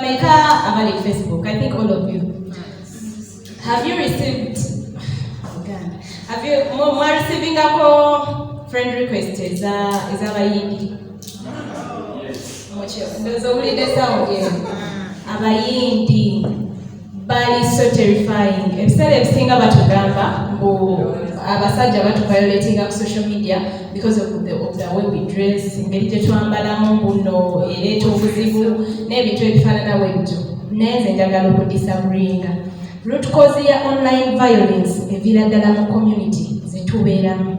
Bameka abali Facebook. I think all of you. Have you received? Oh God. Have you more receiving a friend request? Is abayindi? Yes. Those only the sound here. Abayindi. Bali so terrifying. Instead of saying about Uganda, abasajja batu violating up social media because of the way we dress, engeri gye twambalamu buno ereeta obuzibu n'ebintu ebifaanana bwebityo. Neze njagala okudisagreeinga. Root cause ya online violence evira ddala mu community zetubeeramu.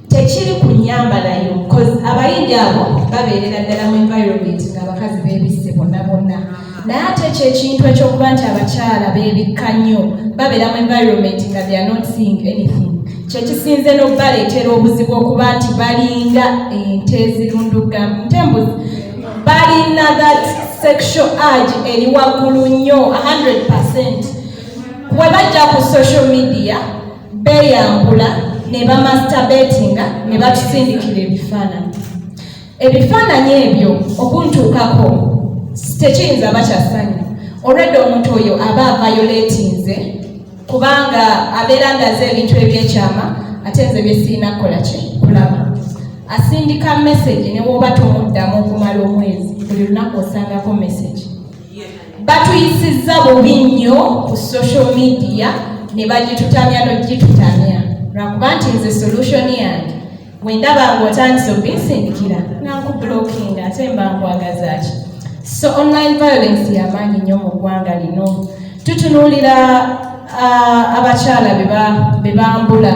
Tekiri kunyambalayo cause abayindi abo babeerera ddala mu environment ng'abakazi beebisse bonna bonna. Naye ate ekintu ekyokuba nti abakyala beebikka nnyo babeera mu environment nga they are not seeing anything. Kyekisinze n'obbaleetera obuzibu okuba nti balinga ente ezirunduka ntembuzi balina that sexual urge eri waggulu nnyo 100%. Bwe bajja ku social media beeyambula ne bamasturbatinga ne batusindikira ebifaananyi. Ebifaananyi ebyo okuntuukako tekiyinza bakyasanya. Already omuntu oyo aba violatinze kubanga abeera ndaze ebintu ebyekyama ate nze byesiina kukola ki kulaba. Asindika message ne woba tomuddamu okumala omwezi buli lunaku osangako message. Batuyisizza bubi nnyo ku social media ne bagitutamya n'ogitutamya lwakuba nti nze solution yange bwe ndaba ng'otandise obinsindikira nankubulookinga ate mba nkwagaza ki. So online violence yamaanyi nnyo mu ggwanga lino. Tutunuulira abakyala bebambula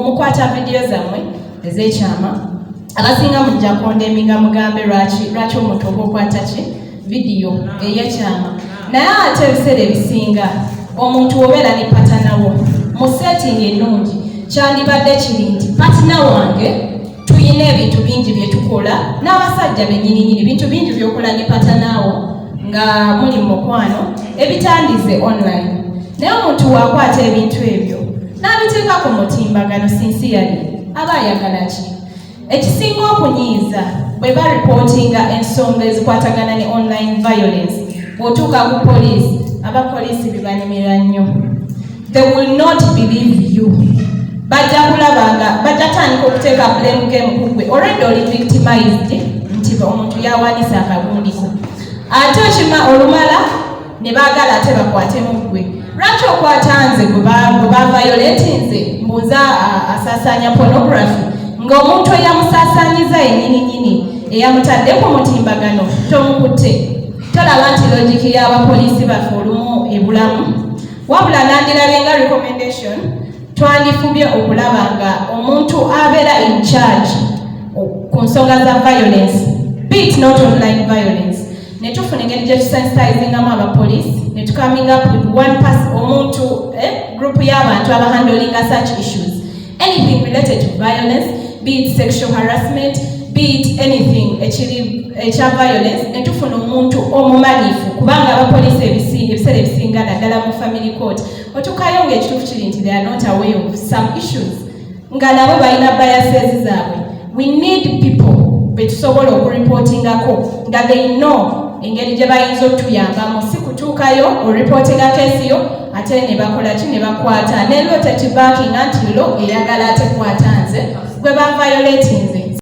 mukwata vidiyo zammwe ez'ekyama abasinga mujja kondeminga mugambe lwaki omuntu oba okwata ki vidiyo ey'ekyama. Naye ate ebiseera ebisinga omuntu obeera ne patanawo mu setting ennungi kyandibadde kiri nti patina wange tuyina ebintu bingi byetukola n'abasajja bennyininyini bintu bingi byokola ne patanaawo nga muli mukwano ebitandize online. Naye omuntu wakwata ebintu ebyo n'abiteeka ku mutimbagano sincerely aba ayagala ki? Ekisinga okunyiiza bwe baripootinga ensonga ezikwatagana ne online violence bw'otuuka ku poliisi abapoliisi bibanyumira nnyo. They will not believe you. Bajja kulabanga bajjatandika okuteeka blame game kugwe already oli victimized nti omuntu yawanisa akagundiko ate okima olumala ne baagala ate bakwatemu gwe. Lwaki okwata nze gwe baviolatinze mbuuza asaasaanya pornography ng'omuntu eyamusaasaanyiza yennyininyini eyamutadde ku mutimbagano tomukutte. Tolaba nti logiki y'abapoliisi baffe olumu ebulamu wabula nandirabye nga recommendation twandifubye okulaba nga omuntu abeera in charge ku nsonga za violence be it not online violence ne tufuna engeri gye tusensitizingamu abapoliisi ne tucoming up with one person omuntu group y'abantu abahandlinga such issues anything related to violence be it sexual harassment be it anything ekya violence ne tufuna omuntu omumalifu kubanga abapoliisi ebiseera ebisinga naddala mu family court otukayo ng'ekituufu kiri nti they are not aware of some issues nga nabo balina biases zaabwe. We need people betusobola okuripotingako nga they know engeri gye bayinza okutuyambamu si kutuukayo oripootinga keesi yo ate ne bakola ki ne bakwata ne lo tetibackinga nti lo eyagala ate kwata nze gwe baviolatinze